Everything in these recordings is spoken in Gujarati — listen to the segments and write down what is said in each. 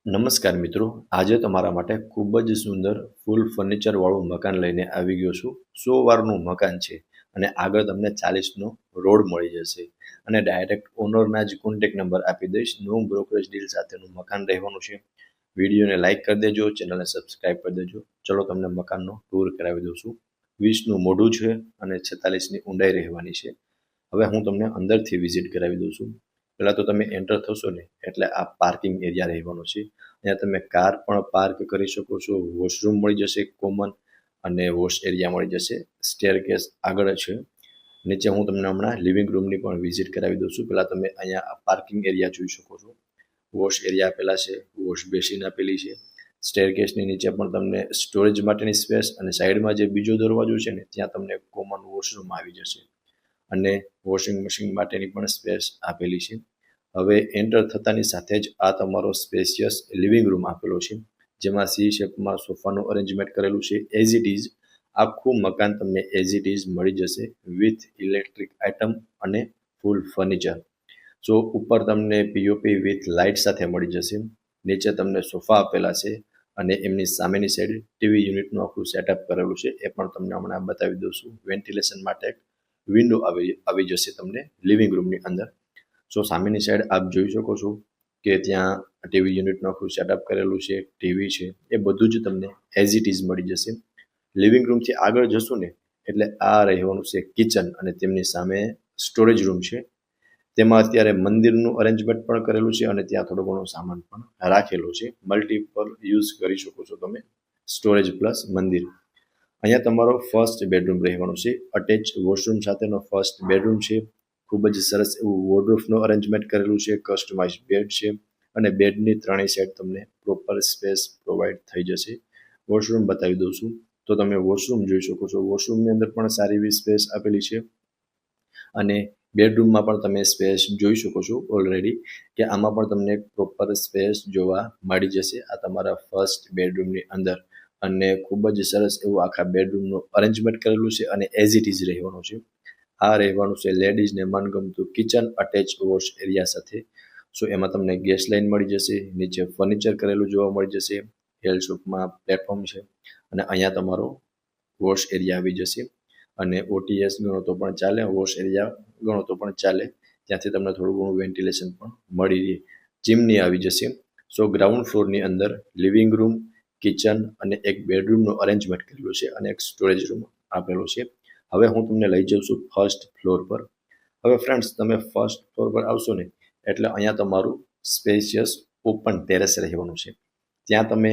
નમસ્કાર મિત્રો, આજે તમારા માટે ખૂબ જ સુંદર ફૂલ ફર્નિચરવાળું મકાન લઈને આવી ગયો છું. 100 વારનું મકાન છે અને આગળ તમને 40નો રોડ મળી જશે અને ડાયરેક્ટ ઓનરના જ કોન્ટેક્ટ નંબર આપી દઈશ. નો બ્રોકરેજ ડીલ સાથેનું મકાન રહેવાનું છે. વિડીયોને લાઇક કરી દેજો, ચેનલને સબસ્ક્રાઈબ કરી દેજો. ચલો તમને મકાનનો ટૂર કરાવી દઉં છું. 20નું મોઢું છે અને 46ની ઊંડાઈ રહેવાની છે. હવે હું તમને અંદરથી વિઝિટ કરાવી દઉં છું. પહેલાં તો તમે એન્ટર થશો ને એટલે આ પાર્કિંગ એરિયા રહેવાનો છે. અહીંયા તમે કાર પણ પાર્ક કરી શકો છો. વોશરૂમ મળી જશે કોમન અને વોશ એરિયા મળી જશે. સ્ટેરકેસ આગળ છે. નીચે હું તમને હમણાં લિવિંગ રૂમની પણ વિઝિટ કરાવી દઉં છું. પહેલાં તમે અહીંયા પાર્કિંગ એરિયા જોઈ શકો છો. વોશ એરિયા આપેલા છે, વોશ બેસિન આપેલી છે. સ્ટેરકેસની નીચે પણ તમને સ્ટોરેજ માટેની સ્પેસ અને સાઈડમાં જે બીજો દરવાજો છે ને ત્યાં તમને કોમન વોશરૂમ આવી જશે અને વોશિંગ મશીન માટેની પણ સ્પેસ આપેલી છે. હવે એન્ટર થતાની સાથે જ આ તમારો સ્પેશિયસ લિવિંગ રૂમ આપેલો છે, જેમાં સી શેપમાં સોફાનું અરેન્જમેન્ટ કરેલું છે. એઝ ઇટ ઇઝ આખું મકાન તમને એઝ ઇટ ઇઝ મળી જશે વિથ ઇલેક્ટ્રિક આઇટમ અને ફૂલ ફર્નિચર. સો ઉપર તમને પીઓપી વિથ લાઇટ સાથે મળી જશે. નીચે તમને સોફા આપેલા છે અને એમની સામેની સાઈડ ટીવી યુનિટનું આખું સેટઅપ કરેલું છે. એ પણ તમને હમણાં બતાવી દઉં છું. વેન્ટિલેશન માટે વિન્ડો આવી જશે તમને લિવિંગ રૂમની અંદર. સો સામેની સાઈડ આપ જોઈ શકો છો કે ત્યાં ટીવી યુનિટનું આખું સેટઅપ કરેલું છે, ટીવી છે, એ બધું જ તમને એઝ ઇટ ઇઝ મળી જશે. લિવિંગ રૂમથી આગળ જશું ને એટલે આ રહેવાનું છે કિચન અને તેમની સામે સ્ટોરેજ રૂમ છે. તેમાં અત્યારે મંદિરનું અરેન્જમેન્ટ પણ કરેલું છે અને ત્યાં થોડો ઘણો સામાન પણ રાખેલો છે. મલ્ટિપલ યુઝ કરી શકો છો તમે. સ્ટોરેજ પ્લસ મંદિર. અહીંયા તમારો ફર્સ્ટ બેડરૂમ રહેવાનો છે. અટેચ વોશરૂમ સાથેનો ફર્સ્ટ બેડરૂમ છે. ખૂબ જ સરસ એવું વોર્ડરોબનું અરેન્જમેન્ટ કરેલું છે. કસ્ટમાઇઝ બેડ છે અને બેડની ત્રણેય સાઈડ તમને પ્રોપર સ્પેસ પ્રોવાઈડ થઈ જશે. વોશરૂમ બતાવી દઉં છું તો તમે વોશરૂમ જોઈ શકો છો. વોશરૂમની અંદર પણ સારી એવી સ્પેસ આપેલી છે અને બેડરૂમમાં પણ તમે સ્પેસ જોઈ શકો છો ઓલરેડી કે આમાં પણ તમને પ્રોપર સ્પેસ જોવા મળી જશે આ તમારા ફર્સ્ટ બેડરૂમની અંદર. અને ખૂબ જ સરસ એવું આખા બેડરૂમનું અરેન્જમેન્ટ કરેલું છે અને એઝ ઇટ ઇઝ રહેવાનું છે. આ રહેવાનું છે લેડીઝને મનગમતું કિચન અટેચ વોશ એરિયા સાથે. સો એમાં તમને ગેસ લાઇન મળી જશે. નીચે ફર્નિચર કરેલું જોવા મળી જશે. હેલ શોપમાં પ્લેટફોર્મ છે અને અહીંયા તમારો વોશ એરિયા આવી જશે અને ઓટીએસ ગણો તો પણ ચાલે, વોશ એરિયા ગણો તો પણ ચાલે. ત્યાંથી તમને થોડું ઘણું વેન્ટિલેશન પણ મળી રહે. ચીમની આવી જશે. સો ગ્રાઉન્ડ ફ્લોરની અંદર લિવિંગ રૂમ, કિચન અને એક બેડરૂમનું અરેન્જમેન્ટ કરેલું છે અને એક સ્ટોરેજ રૂમ આપેલો છે. હવે હું તમને લઈ જાઉં છું ફર્સ્ટ ફ્લોર પર. હવે ફ્રેન્ડ્સ તમે ફર્સ્ટ ફ્લોર પર આવશો ને એટલે અહીંયા તમારું સ્પેશિયસ ઓપન ટેરેસ રહેવાનું છે. ત્યાં તમે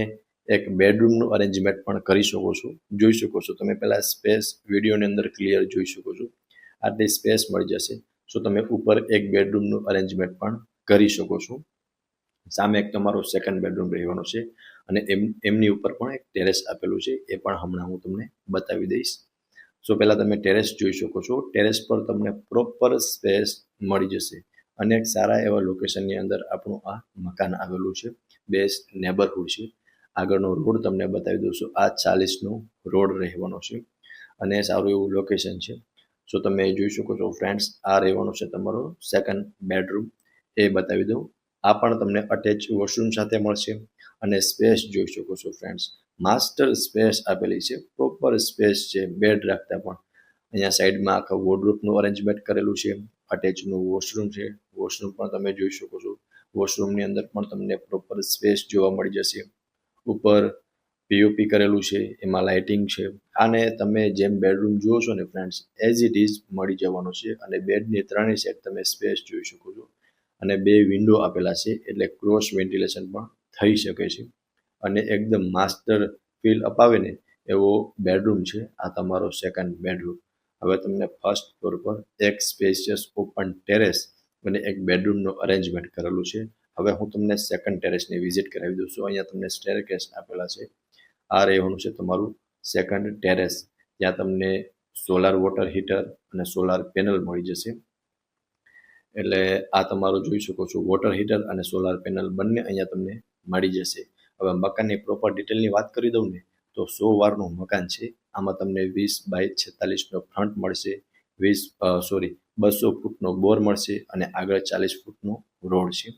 એક બેડરૂમનું અરેન્જમેન્ટ પણ કરી શકો છો. જોઈ શકો છો તમે પહેલાં સ્પેસ વિડીયોની અંદર ક્લિયર જોઈ શકો છો. આટલી સ્પેસ મળી જશે. સો તમે ઉપર એક બેડરૂમનું અરેન્જમેન્ટ પણ કરી શકો છો. સામે એક તમારો સેકન્ડ બેડરૂમ રહેવાનો છે અને એમની ઉપર પણ એક ટેરેસ આપેલું છે. એ પણ હમણાં હું તમને બતાવી દઈશ. સો પહેલાં તમે ટેરેસ જોઈ શકો છો. ટેરેસ પર તમને પ્રોપર સ્પેસ મળી જશે અને એક સારા એવા લોકેશનની અંદર આપણું આ મકાન આવેલું છે. બેસ્ટ નેબરહુડ છે. આગળનો રોડ તમને બતાવી દઉં છું. આ 40નો રોડ રહેવાનો છે અને સારું એવું લોકેશન છે. સો તમે જોઈ શકો છો ફ્રેન્ડ્સ, આ રહેવાનો છે તમારો સેકન્ડ બેડરૂમ. એ બતાવી દઉં. આ પણ તમને અટેચ વોશરૂમ સાથે મળશે અને સ્પેસ જોઈ શકો છો ફ્રેન્ડ્સ. માસ્ટર સ્પેસ આપેલી છે. પ્રોપર સ્પેસ છે. બેડ રાખતા પણ અહીંયા સાઈડમાં આખા વોર્ડરોબનું અરેન્જમેન્ટ કરેલું છે. અટેચનું વોશરૂમ છે. વોશરૂમ પણ તમે જોઈ શકો છો. વોશરૂમની અંદર પણ તમને પ્રોપર સ્પેસ જોવા મળી જશે. ઉપર પીઓપી કરેલું છે, એમાં લાઇટિંગ છે. આને તમે જેમ બેડરૂમ જુઓ છો ને ફ્રેન્ડ્સ, એઝ ઇટ ઇઝ મળી જવાનો છે અને બેડની ત્રણેય સાઈડ તમે સ્પેસ જોઈ શકો છો અને બે વિન્ડો આપેલા છે એટલે ક્રોસ વેન્ટિલેશન પણ થઈ શકે છે અને એકદમ માસ્ટર ફીલ અપાવે ને એવો બેડરૂમ છે આ તમારો સેકન્ડ બેડરૂમ. હવે તમને ફર્સ્ટ ફ્લોર પર એક સ્પેશિયસ ઓપન ટેરેસ અને એક બેડરૂમનું અરેન્જમેન્ટ કરેલું છે. હવે હું તમને સેકન્ડ ટેરેસની વિઝિટ કરાવી દઉં છું. અહીંયા તમને સ્ટેરકેસ આપેલા છે. આ રહેવાનું છે તમારું સેકન્ડ ટેરેસ. ત્યાં તમને સોલાર વોટર હીટર અને સોલાર પેનલ મળી જશે. એટલે આ તમારું જોઈ શકો છો વોટર હીટર અને સોલાર પેનલ બંને અહીંયા તમને મળી જશે. હવે મકાનની પ્રોપર ડિટેલની વાત કરી દઉં ને તો 100 વારનું મકાન છે. આમાં તમને 20x46નો ફ્રન્ટ મળશે, 200 ફૂટનો બોર મળશે અને આગળ 40 ફૂટનો રોડ છે.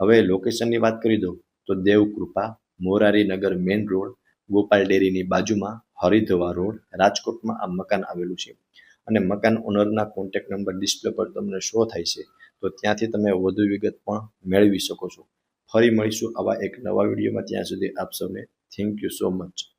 હવે લોકેશનની વાત કરી દઉં તો દેવકૃપા, મોરારીનગર મેઇન રોડ, ગોપાલ ડેરીની બાજુમાં હરિધવા રોડ, રાજકોટમાં આ મકાન આવેલું છે. અને મકાન ઓનરના કોન્ટેક્ટ નંબર ડિસ્પ્લે પર તમને શો થાય છે, તો ત્યાંથી તમે વધુ વિગત પણ મેળવી શકો છો. ફરી મળીશું આવા એક નવા વિડીયોમાં. ત્યાં સુધી આપ સૌને થેન્ક યુ સો મચ.